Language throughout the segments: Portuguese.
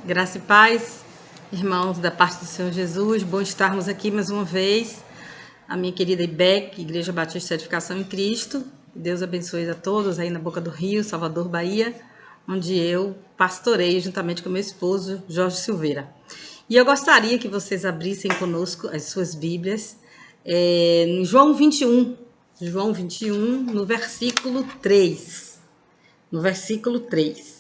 Graça e paz, irmãos da parte do Senhor Jesus, bom estarmos aqui mais uma vez. A minha querida IBEC, Igreja Batista de Edificação em Cristo. Deus abençoe a todos aí na Boca do Rio, Salvador, Bahia, onde eu pastoreio juntamente com meu esposo, Jorge Silveira. E eu gostaria que vocês abrissem conosco as suas Bíblias em João 21, no versículo 3. No versículo 3.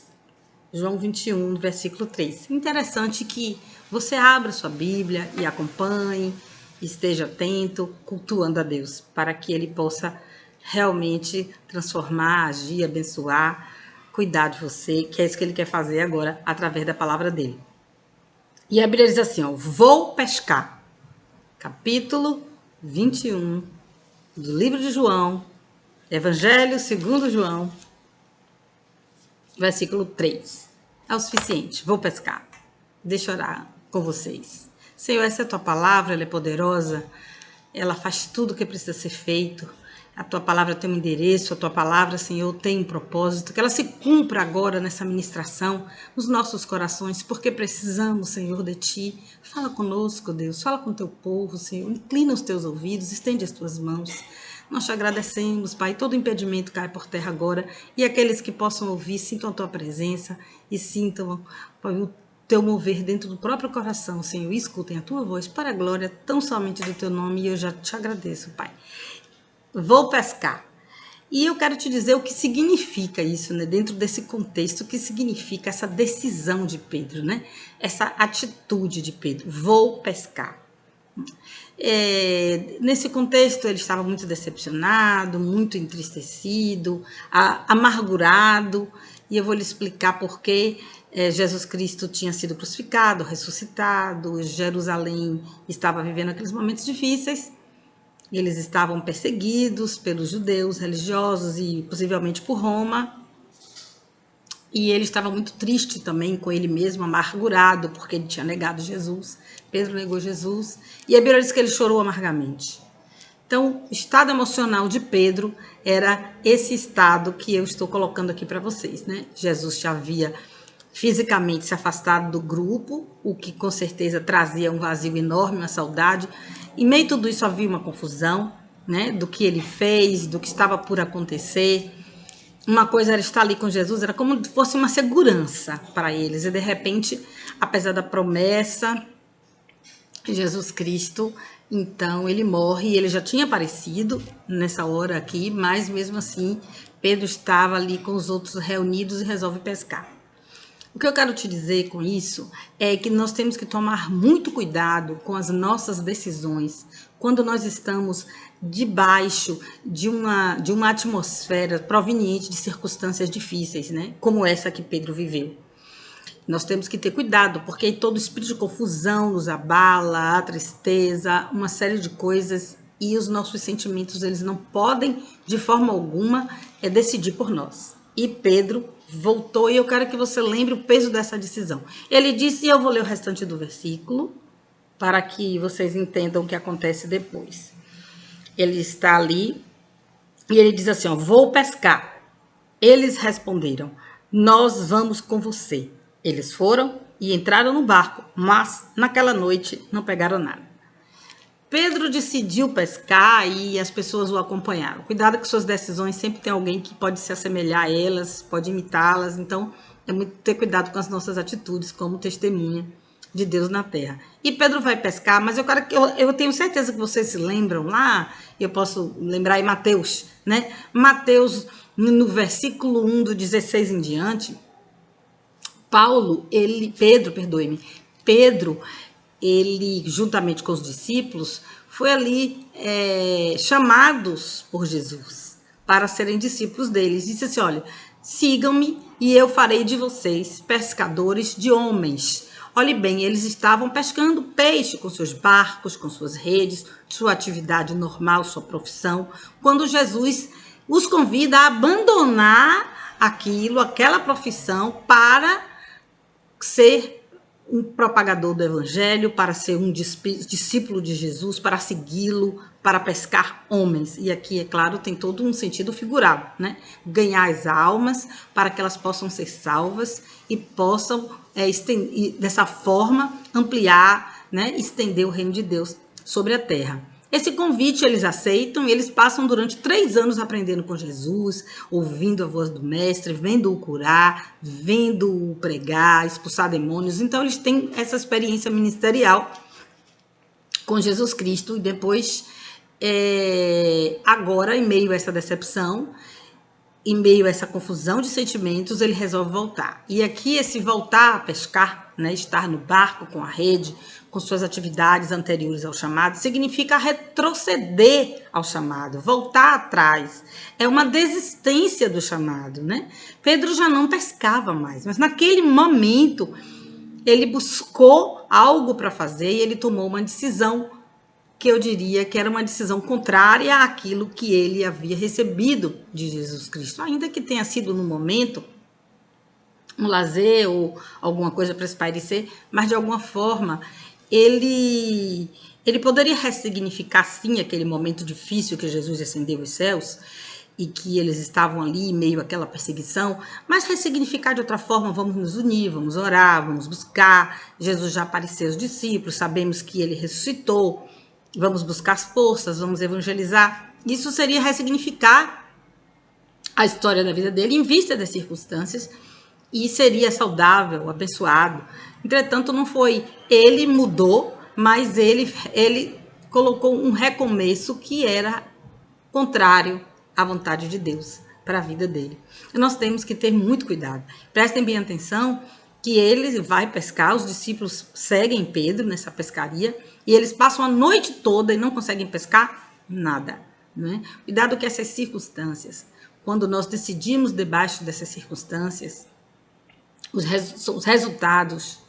João 21, versículo 3. Interessante que você abra sua Bíblia e acompanhe, esteja atento, cultuando a Deus, para que Ele possa realmente transformar, agir, abençoar, cuidar de você, que é isso que Ele quer fazer agora, através da palavra dEle. E a Bíblia diz assim, ó, vou pescar. Capítulo 21 do livro de João, Evangelho segundo João, versículo 3. É o suficiente. Vou pescar. Deixa eu orar com vocês. Senhor, essa é a tua palavra, ela é poderosa. Ela faz tudo o que precisa ser feito. A tua palavra tem um endereço, a tua palavra, Senhor, tem um propósito. Que ela se cumpra agora nessa ministração, nos nossos corações, porque precisamos, Senhor, de ti. Fala conosco, Deus. Fala com o teu povo, Senhor. Inclina os teus ouvidos, estende as tuas mãos. Nós te agradecemos, Pai. Todo impedimento cai por terra agora. E aqueles que possam ouvir, sintam a tua presença e sintam, Pai, o teu mover dentro do próprio coração, Senhor. E escutem a tua voz para a glória tão somente do teu nome. E eu já te agradeço, Pai. Vou pescar. E eu quero te dizer o que significa isso, né? Dentro desse contexto, o que significa essa decisão de Pedro, né? Essa atitude de Pedro. Vou pescar. Nesse contexto ele estava muito decepcionado, muito entristecido, amargurado, e eu vou lhe explicar por que Jesus Cristo tinha sido crucificado, ressuscitado, Jerusalém estava vivendo aqueles momentos difíceis, eles estavam perseguidos pelos judeus religiosos e possivelmente por Roma, e ele estava muito triste também com ele mesmo, amargurado, porque ele tinha negado Jesus. Pedro negou Jesus. E a Bíblia diz que ele chorou amargamente. Então, o estado emocional de Pedro era esse estado que eu estou colocando aqui para vocês, né? Jesus já havia fisicamente se afastado do grupo, o que com certeza trazia um vazio enorme, uma saudade. Em meio a tudo isso havia uma confusão, né? Do que ele fez, do que estava por acontecer. Uma coisa era estar ali com Jesus, era como se fosse uma segurança para eles. E de repente, apesar da promessa, Jesus Cristo, então ele morre. E ele já tinha aparecido nessa hora aqui, mas mesmo assim, Pedro estava ali com os outros reunidos e resolve pescar. O que eu quero te dizer com isso é que nós temos que tomar muito cuidado com as nossas decisões quando nós estamos debaixo de uma atmosfera proveniente de circunstâncias difíceis, né? Como essa que Pedro viveu. Nós temos que ter cuidado, porque todo espírito de confusão nos abala, a tristeza, uma série de coisas, e os nossos sentimentos, eles não podem, de forma alguma, decidir por nós. E Pedro voltou, e eu quero que você lembre o peso dessa decisão. Ele disse, e eu vou ler o restante do versículo, para que vocês entendam o que acontece depois. Ele está ali, e ele diz assim, ó, vou pescar. Eles responderam, nós vamos com você. Eles foram e entraram no barco, mas naquela noite não pegaram nada. Pedro decidiu pescar e as pessoas o acompanharam. Cuidado com suas decisões, sempre tem alguém que pode se assemelhar a elas, pode imitá-las, então é muito ter cuidado com as nossas atitudes como testemunha de Deus na terra. E Pedro vai pescar, mas eu tenho certeza que vocês se lembram lá, eu posso lembrar em Mateus, né? Mateus, no versículo 1 do 16 em diante, Pedro, ele, juntamente com os discípulos, foi ali chamados por Jesus para serem discípulos deles. Disse assim, olha, sigam-me e eu farei de vocês pescadores de homens. Olhe bem, eles estavam pescando peixe com seus barcos, com suas redes, sua atividade normal, sua profissão, quando Jesus os convida a abandonar aquela profissão para ser um propagador do evangelho, para ser um discípulo de Jesus, para segui-lo, para pescar homens. E aqui, é claro, tem todo um sentido figurado, né? Ganhar as almas para que elas possam ser salvas e possam, dessa forma, ampliar, né? Estender o reino de Deus sobre a terra. Esse convite eles aceitam e eles passam durante 3 anos aprendendo com Jesus, ouvindo a voz do mestre, vendo-o curar, vendo-o pregar, expulsar demônios. Então eles têm essa experiência ministerial com Jesus Cristo e depois, agora, em meio a essa decepção, em meio a essa confusão de sentimentos, ele resolve voltar. E aqui esse voltar a pescar, né, estar no barco com a rede, com suas atividades anteriores ao chamado, significa retroceder ao chamado, voltar atrás. É uma desistência do chamado, né? Pedro já não pescava mais, mas naquele momento ele buscou algo para fazer e ele tomou uma decisão que eu diria que era uma decisão contrária àquilo que ele havia recebido de Jesus Cristo, ainda que tenha sido no momento um lazer ou alguma coisa para espairecer, mas de alguma forma ele poderia ressignificar sim aquele momento difícil que Jesus ascendeu aos céus e que eles estavam ali em meio àquela perseguição, mas ressignificar de outra forma: vamos nos unir, vamos orar, vamos buscar, Jesus já apareceu aos discípulos, sabemos que ele ressuscitou, vamos buscar as forças, vamos evangelizar. Isso seria ressignificar a história da vida dele em vista das circunstâncias e seria saudável, abençoado. Entretanto, não foi. Ele mudou, mas ele colocou um recomeço que era contrário à vontade de Deus para a vida dele. E nós temos que ter muito cuidado. Prestem bem atenção que ele vai pescar, os discípulos seguem Pedro nessa pescaria e eles passam a noite toda e não conseguem pescar nada, né? Cuidado que essas circunstâncias, quando nós decidimos debaixo dessas circunstâncias, os resultados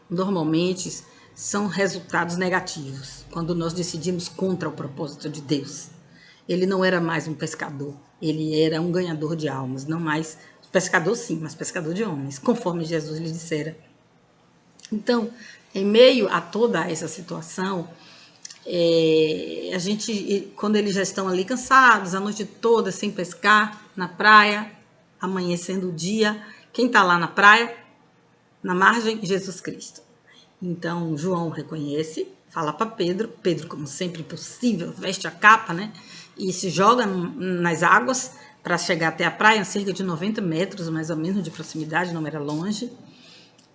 normalmente são resultados negativos. Quando nós decidimos contra o propósito de Deus, ele não era mais um pescador, ele era um ganhador de almas, não mais pescador sim, mas pescador de homens, conforme Jesus lhe dissera. Então, em meio a toda essa situação, a gente, quando eles já estão ali cansados, a noite toda sem pescar, na praia, amanhecendo o dia, quem está lá na praia, na margem? Jesus Cristo. Então, João reconhece, fala para Pedro, Pedro, como sempre possível, veste a capa, né? E se joga nas águas para chegar até a praia, cerca de 90 metros, mais ou menos, de proximidade, não era longe.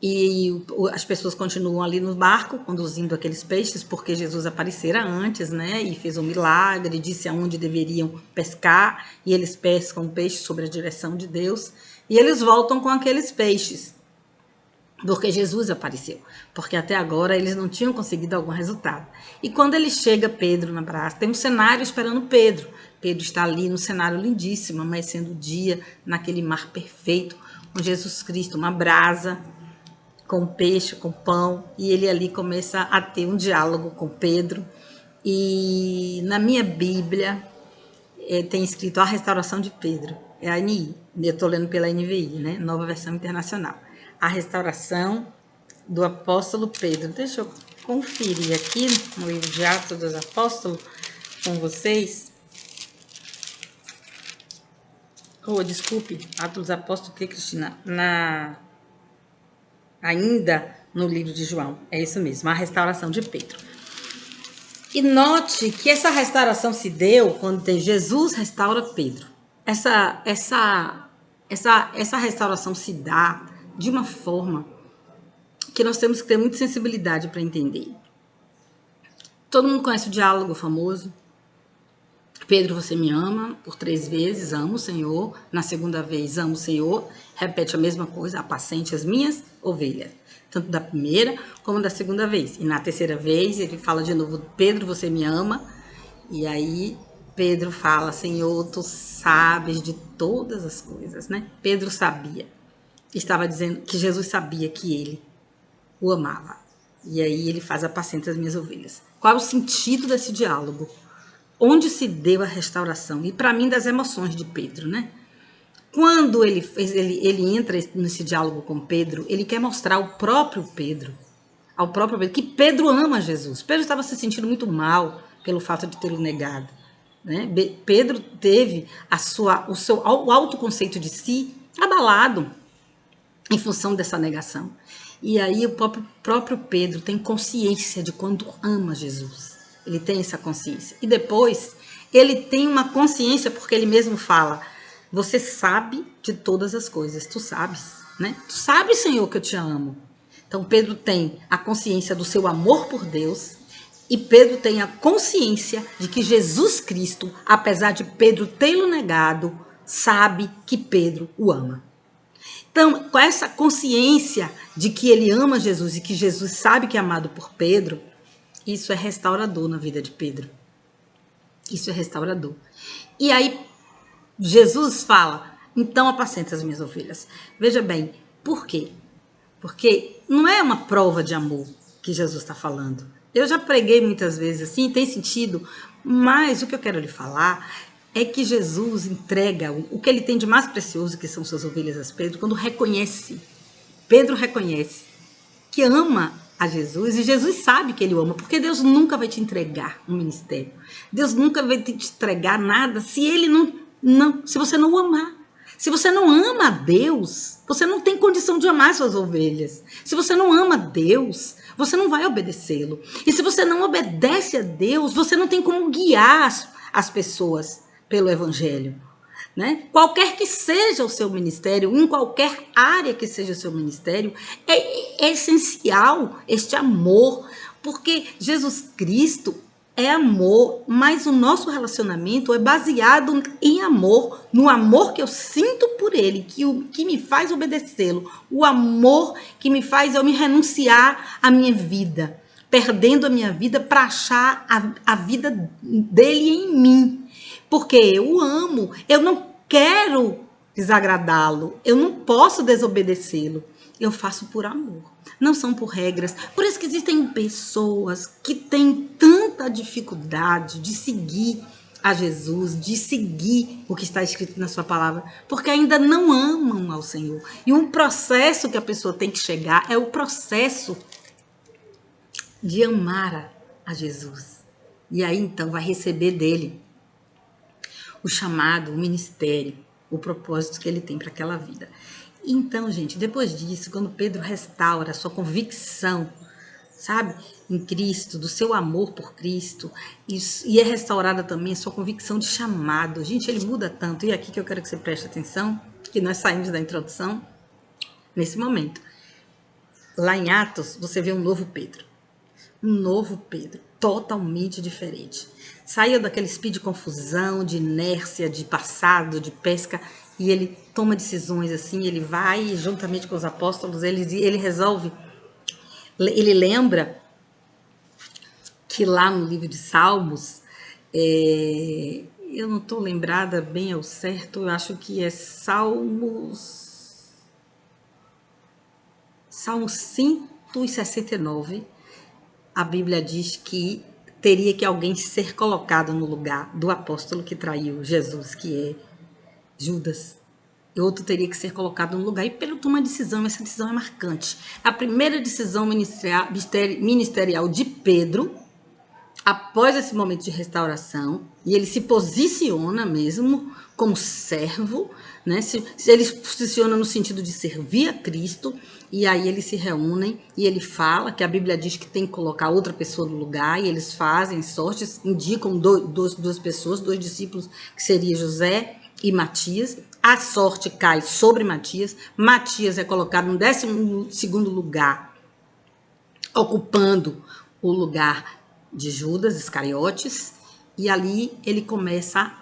E as pessoas continuam ali no barco, conduzindo aqueles peixes, porque Jesus aparecera antes, né? E fez um milagre, disse aonde deveriam pescar, e eles pescam o peixe sob a direção de Deus, e eles voltam com aqueles peixes, porque Jesus apareceu, porque até agora eles não tinham conseguido algum resultado. E quando ele chega, Pedro na praça, tem um cenário esperando Pedro. Pedro está ali no cenário lindíssimo, amanhecendo o dia, naquele mar perfeito, com Jesus Cristo, uma brasa, com peixe, com pão, e ele ali começa a ter um diálogo com Pedro. E na minha Bíblia tem escrito a restauração de Pedro, é a NI, eu estou lendo pela NVI, né? Nova Versão Internacional. A restauração do apóstolo Pedro. Deixa eu conferir aqui no livro de Atos dos Apóstolos com vocês. Desculpe, Atos dos Apóstolos, que Cristina? Ainda no livro de João, é isso mesmo, a restauração de Pedro. E note que essa restauração se deu quando Jesus restaura Pedro. Essa restauração se dá de uma forma que nós temos que ter muita sensibilidade para entender. Todo mundo conhece o diálogo famoso. Pedro, você me ama? Por 3 vezes, amo o Senhor. Na segunda vez, amo o Senhor. Repete a mesma coisa, apacente as minhas ovelhas. Tanto da primeira como da segunda vez. E na terceira vez, ele fala de novo, Pedro, você me ama? E aí, Pedro fala, Senhor, tu sabes de todas as coisas, né? Pedro sabia. Estava dizendo que Jesus sabia que ele o amava. E aí ele faz apacenta as minhas ovelhas. Qual é o sentido desse diálogo? Onde se deu a restauração? E para mim, das emoções de Pedro, né? Quando ele entra nesse diálogo com Pedro, ele quer mostrar ao próprio Pedro, que Pedro ama Jesus. Pedro estava se sentindo muito mal, pelo fato de tê-lo negado. Né? Pedro teve o autoconceito de si abalado em função dessa negação. E aí o próprio Pedro tem consciência de quando ama Jesus. Ele tem essa consciência. E depois ele tem uma consciência porque ele mesmo fala: você sabe de todas as coisas, tu sabes, né? Tu sabes, Senhor, que eu te amo. Então Pedro tem a consciência do seu amor por Deus e Pedro tem a consciência de que Jesus Cristo, apesar de Pedro tê-lo negado, sabe que Pedro o ama. Então, com essa consciência de que ele ama Jesus e que Jesus sabe que é amado por Pedro, isso é restaurador na vida de Pedro. Isso é restaurador. E aí, Jesus fala: então apacenta as minhas ovelhas. Veja bem, por quê? Porque não é uma prova de amor que Jesus está falando. Eu já preguei muitas vezes assim, tem sentido, mas o que eu quero lhe falar é que Jesus entrega o que ele tem de mais precioso, que são suas ovelhas a Pedro, quando Pedro reconhece que ama a Jesus, e Jesus sabe que ele o ama, porque Deus nunca vai te entregar um ministério. Deus nunca vai te entregar nada se ele se você não o amar. Se você não ama a Deus, você não tem condição de amar suas ovelhas. Se você não ama Deus, você não vai obedecê-lo. E se você não obedece a Deus, você não tem como guiar as pessoas pelo Evangelho. Né? Qualquer que seja o seu ministério, em qualquer área que seja o seu ministério, é essencial este amor, porque Jesus Cristo é amor, mas o nosso relacionamento é baseado em amor, no amor que eu sinto por ele, que me faz obedecê-lo, o amor que me faz eu me renunciar à minha vida, perdendo a minha vida para achar a vida dele em mim. Porque eu o amo, eu não quero desagradá-lo, eu não posso desobedecê-lo. Eu faço por amor, não são por regras. Por isso que existem pessoas que têm tanta dificuldade de seguir a Jesus, de seguir o que está escrito na sua palavra, porque ainda não amam ao Senhor. E um processo que a pessoa tem que chegar é o processo de amar a Jesus. E aí então vai receber dele o chamado, o ministério, o propósito que ele tem para aquela vida. Então, gente, depois disso, quando Pedro restaura a sua convicção, sabe, em Cristo, do seu amor por Cristo, e é restaurada também a sua convicção de chamado. Gente, ele muda tanto. E é aqui que eu quero que você preste atenção, que nós saímos da introdução nesse momento. Lá em Atos, você vê um novo Pedro, totalmente diferente. Saiu daquele espírito de confusão, de inércia, de passado, de pesca, e ele toma decisões assim, ele vai juntamente com os apóstolos, ele resolve, ele lembra que lá no livro de Salmos, eu não estou lembrada bem ao certo, eu acho que é Salmo 169, a Bíblia diz que teria que alguém ser colocado no lugar do apóstolo que traiu Jesus, que é Judas. E outro teria que ser colocado no lugar. E pelo toma decisão, essa decisão é marcante. A primeira decisão ministerial de Pedro, após esse momento de restauração, e ele se posiciona mesmo como servo, né? Ele se posiciona no sentido de servir a Cristo, e aí eles se reúnem e ele fala que a Bíblia diz que tem que colocar outra pessoa no lugar, e eles fazem sortes, indicam duas pessoas, dois discípulos, que seria José e Matias. A sorte cai sobre Matias. Matias é colocado no 12º lugar, ocupando o lugar de Judas Iscariotes, e ali ele começa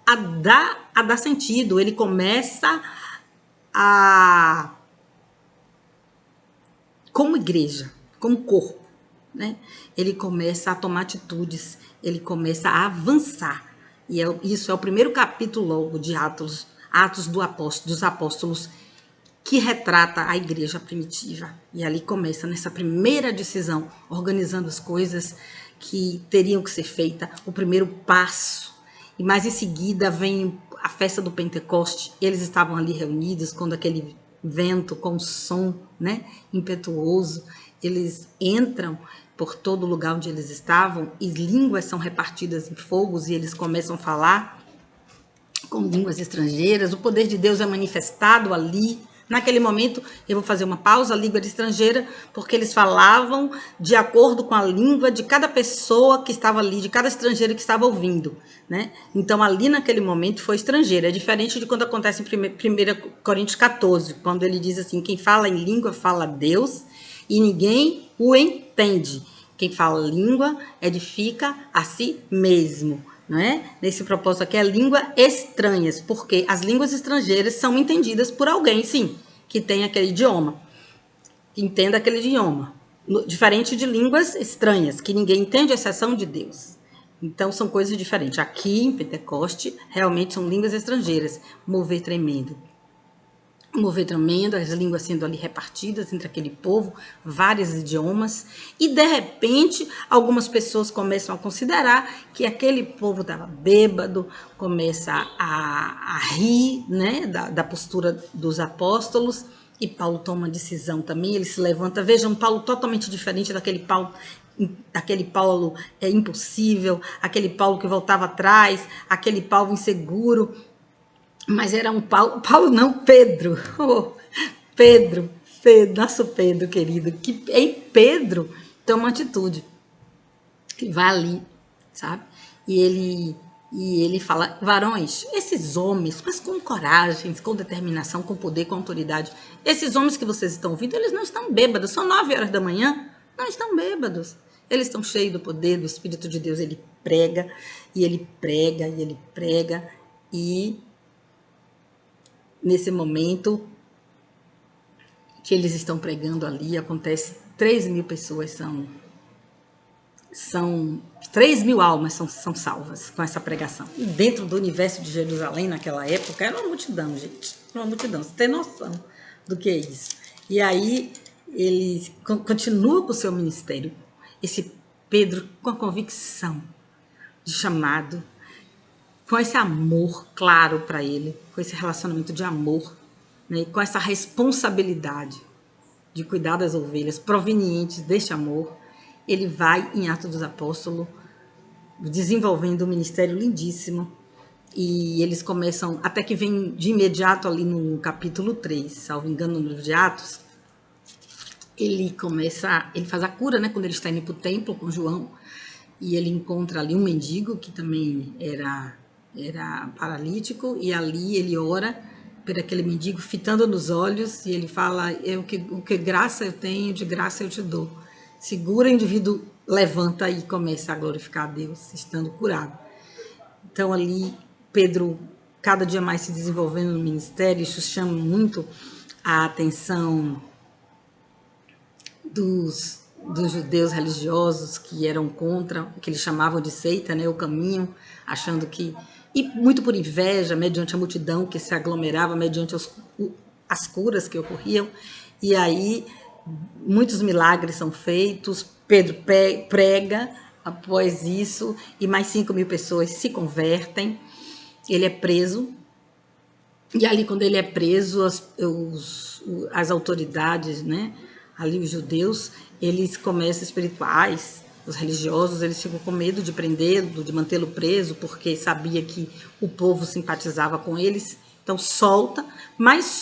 a dar sentido, ele começa a, como igreja, como corpo, né? Ele começa a tomar atitudes, ele começa a avançar. E isso é o primeiro capítulo logo de Atos dos apóstolos, que retrata a igreja primitiva. E ali começa nessa primeira decisão, organizando as coisas que teriam que ser feitas, o primeiro passo. E mais em seguida vem a festa do Pentecoste. Eles estavam ali reunidos quando aquele vento, com som, né, impetuoso. Eles entram por todo lugar onde eles estavam e línguas são repartidas em fogos e eles começam a falar com línguas estrangeiras. O poder de Deus é manifestado ali. Naquele momento, eu vou fazer uma pausa, a língua era estrangeira, porque eles falavam de acordo com a língua de cada pessoa que estava ali, de cada estrangeiro que estava ouvindo, né? Então, ali naquele momento foi estrangeira. É diferente de quando acontece em 1 Coríntios 14, quando ele diz assim, quem fala em língua fala a Deus e ninguém o entende. Quem fala língua edifica a si mesmo. Não é? Nesse propósito aqui é língua estranhas, porque as línguas estrangeiras são entendidas por alguém, sim, que tem aquele idioma, que entenda aquele idioma, diferente de línguas estranhas, que ninguém entende, à exceção de Deus. Então são coisas diferentes. Aqui em Pentecoste, realmente são línguas estrangeiras, mover tremendo. Mover tremendo, as línguas sendo ali repartidas entre aquele povo, vários idiomas, e de repente algumas pessoas começam a considerar que aquele povo estava bêbado, começa a rir, né, da postura dos apóstolos, e Paulo toma uma decisão também, ele se levanta. Vejam, Paulo totalmente diferente daquele Paulo é impossível, aquele Paulo que voltava atrás, aquele Paulo inseguro. Mas era um Paulo não, Pedro. Oh, Pedro, nosso Pedro querido, que em Pedro toma uma atitude. Ele vai ali, sabe? E ele fala, varões, esses homens, mas com coragem, com determinação, com poder, com autoridade, esses homens que vocês estão ouvindo, eles não estão bêbados, são 9 horas da manhã, não estão bêbados. Eles estão cheios do poder, do Espírito de Deus. Ele prega, e ele prega, e ele prega, e nesse momento que eles estão pregando ali, acontece 3.000 pessoas são 3.000 almas são salvas com essa pregação. E dentro do universo de Jerusalém, naquela época, era uma multidão, gente. Uma multidão, você tem noção do que é isso. E aí, ele continua com o seu ministério. Esse Pedro com a convicção de chamado, com esse amor claro para ele, com esse relacionamento de amor, né, e com essa responsabilidade de cuidar das ovelhas provenientes deste amor, ele vai em Atos dos Apóstolos, desenvolvendo um ministério lindíssimo, e eles começam, até que vem de imediato ali no capítulo 3, salvo engano, no livro de Atos, ele faz a cura, né, quando ele está indo para o templo com João, e ele encontra ali um mendigo que também era paralítico, e ali ele ora por aquele mendigo, fitando nos olhos, e ele fala, o que graça eu tenho, de graça eu te dou. Segura, o indivíduo levanta e começa a glorificar a Deus, estando curado. Então ali, Pedro, cada dia mais se desenvolvendo no ministério, isso chama muito a atenção dos judeus religiosos que eram contra, que eles chamavam de seita, né, o caminho, achando que, e muito por inveja, mediante a multidão que se aglomerava, mediante as curas que ocorriam, e aí muitos milagres são feitos, Pedro prega após isso, e mais 5.000 pessoas se convertem, ele é preso, e ali quando ele é preso, as autoridades, né, ali os judeus, eles começam espirituais, os religiosos, eles ficam com medo de prendê-lo, de mantê-lo preso, porque sabia que o povo simpatizava com eles, então solta, mas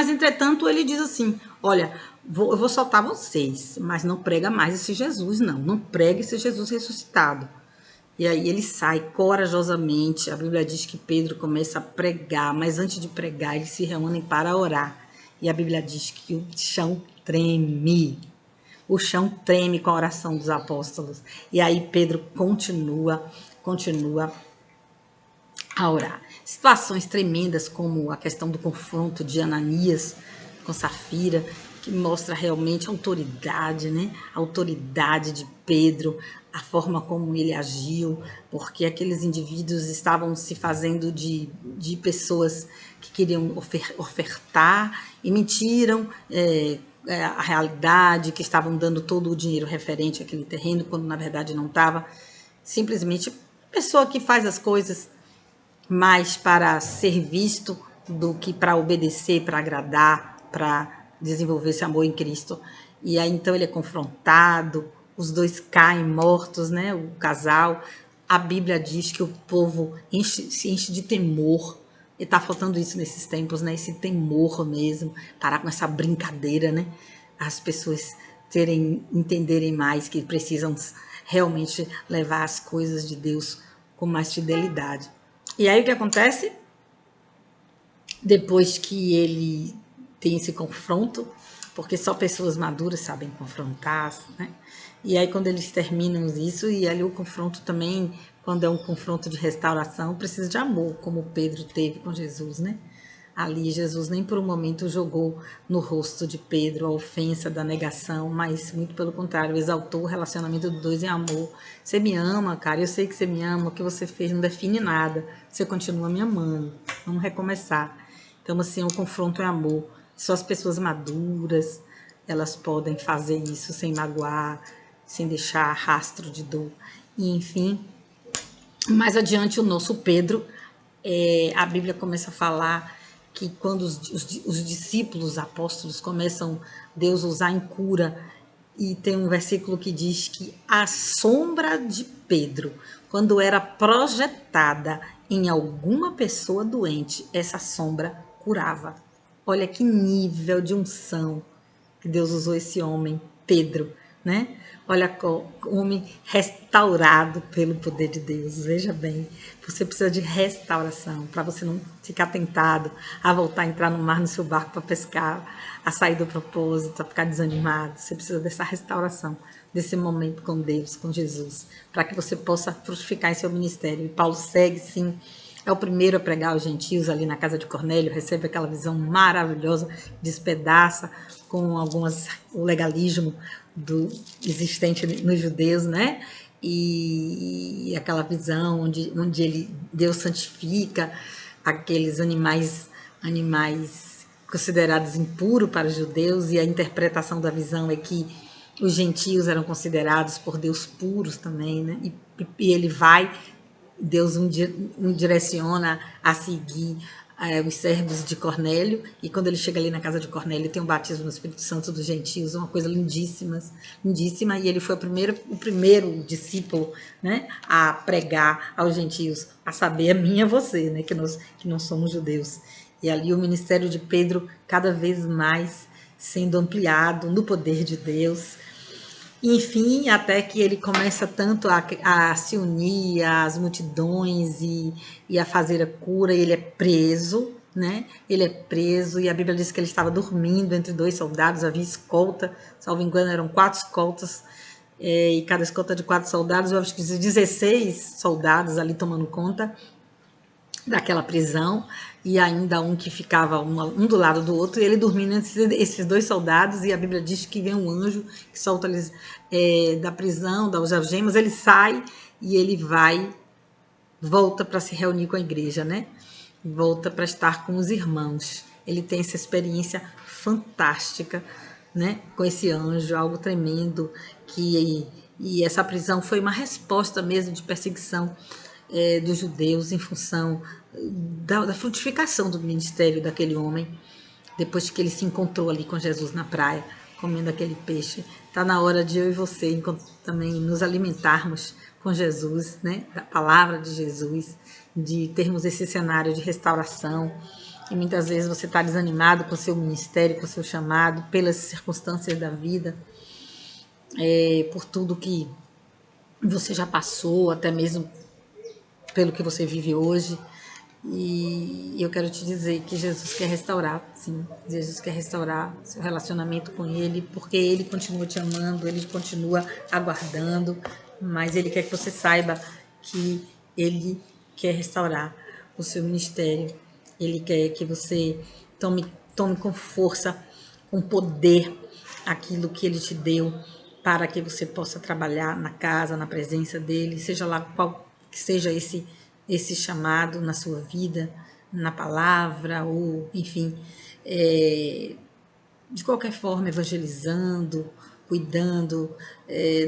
entretanto ele diz assim, olha, eu vou soltar vocês, mas não prega mais esse Jesus, não prega esse Jesus ressuscitado. E aí ele sai corajosamente, a Bíblia diz que Pedro começa a pregar, mas antes de pregar eles se reúnem para orar. E a Bíblia diz que o chão treme. O chão treme com a oração dos apóstolos. E aí Pedro continua a orar. Situações tremendas como a questão do confronto de Ananias com Safira, que mostra realmente a autoridade, né? A autoridade de Pedro, a forma como ele agiu, porque aqueles indivíduos estavam se fazendo de pessoas que queriam ofertar e mentiram a realidade, que estavam dando todo o dinheiro referente àquele terreno, quando na verdade não estava. Simplesmente pessoa que faz as coisas mais para ser visto, do que para obedecer, para agradar, para desenvolver esse amor em Cristo. E aí então ele é confrontado, os dois caem mortos, né? O casal. A Bíblia diz que o povo se enche de temor. E está faltando isso nesses tempos, né? Esse temor mesmo, parar com essa brincadeira, né? As pessoas entenderem mais que precisam realmente levar as coisas de Deus com mais fidelidade. E aí o que acontece? Depois que ele tem esse confronto, porque só pessoas maduras sabem confrontar, né? E aí quando eles terminam isso, e ali o confronto também, quando é um confronto de restauração, precisa de amor, como Pedro teve com Jesus, né? Ali Jesus nem por um momento jogou no rosto de Pedro a ofensa da negação, mas muito pelo contrário, exaltou o relacionamento dos dois em amor. Você me ama, cara, eu sei que você me ama, o que você fez não define nada, você continua me amando, vamos recomeçar. Então, assim, o confronto é amor. Só as pessoas maduras, elas podem fazer isso sem magoar, sem deixar rastro de dor. E, enfim, mais adiante o nosso Pedro, a Bíblia começa a falar que quando os discípulos, os apóstolos, começam Deus usar em cura, e tem um versículo que diz que a sombra de Pedro, quando era projetada em alguma pessoa doente, essa sombra curava. Olha que nível de unção que Deus usou esse homem, Pedro, né? Olha, um homem restaurado pelo poder de Deus. Veja bem, você precisa de restauração para você não ficar tentado a voltar a entrar no mar no seu barco para pescar, a sair do propósito, a ficar desanimado. Você precisa dessa restauração, desse momento com Deus, com Jesus, para que você possa frutificar em seu ministério. E Paulo segue, sim, é o primeiro a pregar aos gentios ali na casa de Cornélio, recebe aquela visão maravilhosa, despedaça com o legalismo do existente nos judeus, né? E aquela visão onde Deus santifica aqueles animais considerados impuros para os judeus, e a interpretação da visão é que os gentios eram considerados por Deus puros também, né? E ele vai, Deus um direciona a seguir os servos de Cornélio, e quando ele chega ali na casa de Cornélio, tem um batismo no Espírito Santo dos gentios, uma coisa lindíssima, lindíssima, e ele foi o primeiro discípulo, né, a pregar aos gentios, a saber, a mim e a você, né, que não somos judeus. E ali o ministério de Pedro cada vez mais sendo ampliado no poder de Deus. Enfim, até que ele começa tanto a se unir às multidões e a fazer a cura, ele é preso, né? Ele é preso, e a Bíblia diz que ele estava dormindo entre dois soldados, havia escolta, salvo engano, eram 4 escoltas, e cada escolta de 4 soldados, eu acho que 16 soldados ali tomando conta daquela prisão, e ainda um que ficava um do lado do outro, e ele dormindo entre esses 2 soldados, e a Bíblia diz que vem um anjo que solta eles da prisão, das algemas, ele sai e ele volta para se reunir com a igreja, né? Volta para estar com os irmãos. Ele tem essa experiência fantástica, né? Com esse anjo, algo tremendo, e essa prisão foi uma resposta mesmo de perseguição dos judeus em função da frutificação do ministério daquele homem, depois que ele se encontrou ali com Jesus na praia, comendo aquele peixe. Está na hora de eu e você também nos alimentarmos com Jesus, né? Da palavra de Jesus, de termos esse cenário de restauração. E muitas vezes você está desanimado com o seu ministério, com o seu chamado, pelas circunstâncias da vida, por tudo que você já passou, até mesmo pelo que você vive hoje. E eu quero te dizer que Jesus quer restaurar, sim. Jesus quer restaurar seu relacionamento com Ele, porque Ele continua te amando, Ele continua aguardando, mas Ele quer que você saiba que Ele quer restaurar o seu ministério. Ele quer que você tome com força, com poder, aquilo que Ele te deu, para que você possa trabalhar na casa, na presença dEle, seja lá qual que seja esse chamado na sua vida, na palavra, ou, enfim, de qualquer forma, evangelizando, cuidando,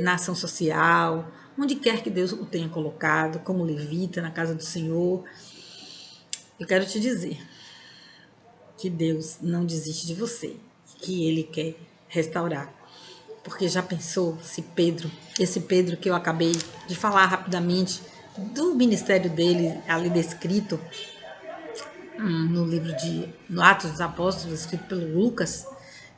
na ação social, onde quer que Deus o tenha colocado, como levita na casa do Senhor. Eu quero te dizer que Deus não desiste de você, que Ele quer restaurar. Porque já pensou se Pedro, esse Pedro que eu acabei de falar rapidamente, do ministério dele ali descrito no livro no Atos dos Apóstolos, escrito pelo Lucas,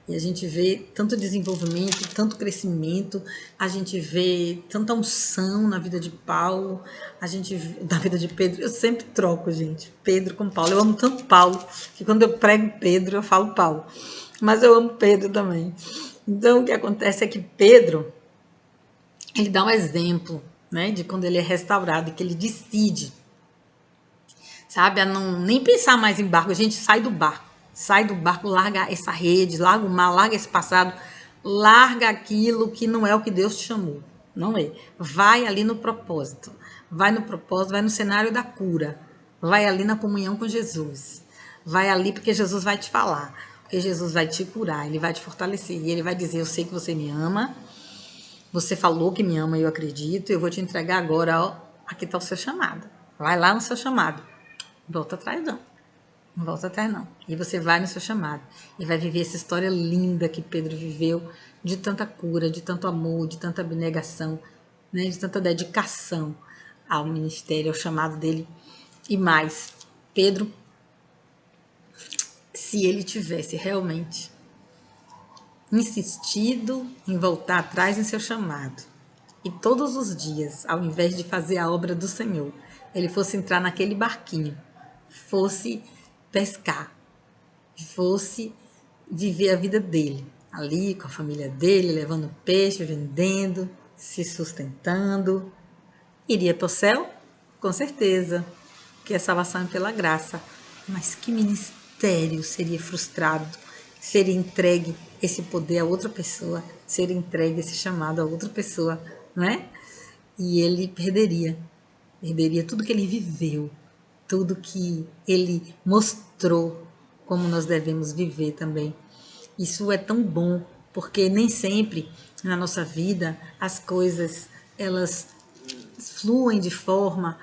e a gente vê tanto desenvolvimento, tanto crescimento, a gente vê tanta unção na vida de Paulo, a gente vê, na vida de Pedro. Eu sempre troco, gente, Pedro com Paulo. Eu amo tanto Paulo, que quando eu prego Pedro, eu falo Paulo. Mas eu amo Pedro também. Então, o que acontece é que Pedro, ele dá um exemplo, né, de quando ele é restaurado, que ele decide, sabe, a não nem pensar mais em barco. A gente sai do barco, larga essa rede, larga o mar, larga esse passado, larga aquilo que não é o que Deus te chamou, não é. Vai ali no propósito, vai no propósito, vai no cenário da cura, vai ali na comunhão com Jesus, vai ali porque Jesus vai te falar, porque Jesus vai te curar, Ele vai te fortalecer, e Ele vai dizer: eu sei que você me ama, você falou que me ama, eu acredito, eu vou te entregar agora, ó, aqui está o seu chamado, vai lá no seu chamado. Volta atrás não. Não volta atrás não. E você vai no seu chamado. E vai viver essa história linda que Pedro viveu, de tanta cura, de tanto amor, de tanta abnegação, né, de tanta dedicação ao ministério, ao chamado dele. E mais, Pedro, se ele tivesse realmente insistido em voltar atrás em seu chamado, e todos os dias, ao invés de fazer a obra do Senhor, ele fosse entrar naquele barquinho, fosse pescar, fosse viver a vida dele, ali com a família dele, levando peixe, vendendo, se sustentando, iria para o céu? Com certeza, que a salvação é pela graça. Mas que ministério seria frustrado, seria entregue esse poder a outra pessoa, seria entregue esse chamado a outra pessoa, não é? E ele perderia tudo que ele viveu, tudo que ele mostrou como nós devemos viver também. Isso é tão bom, porque nem sempre na nossa vida as coisas elas fluem de forma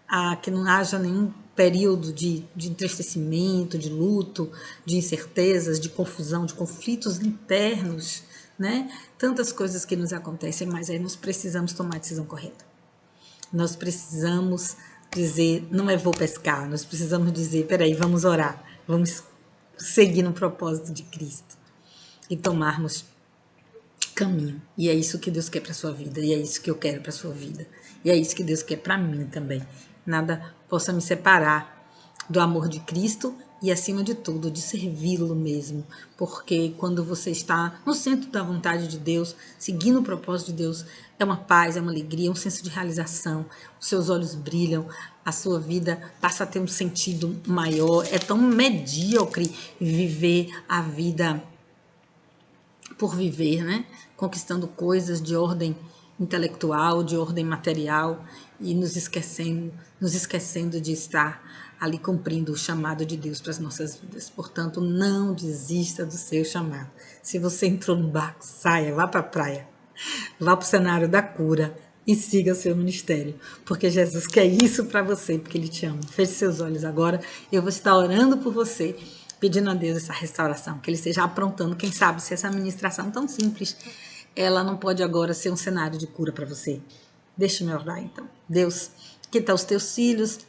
a que não haja nenhum período de entristecimento, de luto, de incertezas, de confusão, de conflitos internos, né? Tantas coisas que nos acontecem, mas aí nós precisamos tomar a decisão correta. Nós precisamos dizer, não é vou pescar, nós precisamos dizer, peraí, vamos orar, vamos seguir no propósito de Cristo e tomarmos caminho. E é isso que Deus quer para sua vida, e é isso que eu quero para sua vida, e é isso que Deus quer para mim também. Nada possa me separar do amor de Cristo e, acima de tudo, de servi-lo mesmo, porque quando você está no centro da vontade de Deus, seguindo o propósito de Deus, é uma paz, é uma alegria, é um senso de realização, os seus olhos brilham, a sua vida passa a ter um sentido maior. É tão medíocre viver a vida por viver, né? Conquistando coisas de ordem intelectual, de ordem material, e nos esquecendo de estar ali cumprindo o chamado de Deus para as nossas vidas. Portanto, não desista do seu chamado. Se você entrou no barco, saia, vá para a praia, vá para o cenário da cura e siga o seu ministério, porque Jesus quer isso para você, porque Ele te ama. Feche seus olhos agora, eu vou estar orando por você, pedindo a Deus essa restauração, que Ele esteja aprontando. Quem sabe se essa ministração tão simples, ela não pode agora ser um cenário de cura para você. Deixa-me orar então. Deus, que tal os teus filhos,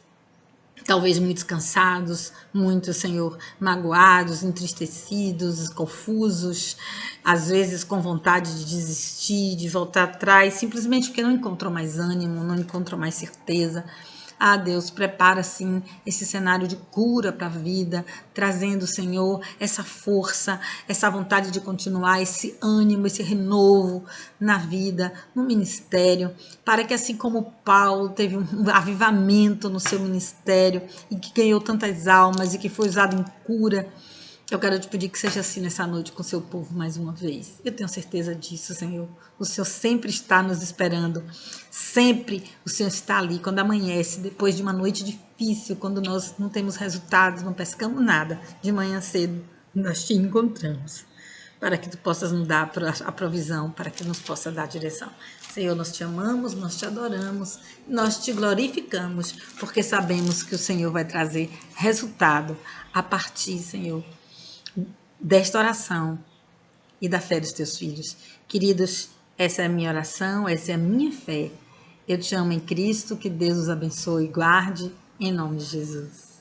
talvez muitos cansados, muitos, Senhor, magoados, entristecidos, confusos, às vezes com vontade de desistir, de voltar atrás, simplesmente porque não encontrou mais ânimo, não encontrou mais certeza. Ah, Deus, prepara, sim, esse cenário de cura para a vida, trazendo, Senhor, essa força, essa vontade de continuar, esse ânimo, esse renovo na vida, no ministério, para que, assim como Paulo teve um avivamento no seu ministério e que ganhou tantas almas e que foi usado em cura, eu quero te pedir que seja assim nessa noite com o seu povo mais uma vez. Eu tenho certeza disso, Senhor. O Senhor sempre está nos esperando. Sempre o Senhor está ali quando amanhece, depois de uma noite difícil, quando nós não temos resultados, não pescamos nada. De manhã cedo, nós te encontramos. Para que tu possas nos dar a provisão, para que nos possa dar a direção. Senhor, nós te amamos, nós te adoramos, nós te glorificamos, porque sabemos que o Senhor vai trazer resultado a partir, Senhor, desta oração e da fé dos teus filhos. Queridos, essa é a minha oração, essa é a minha fé. Eu te amo em Cristo, que Deus os abençoe e guarde, em nome de Jesus.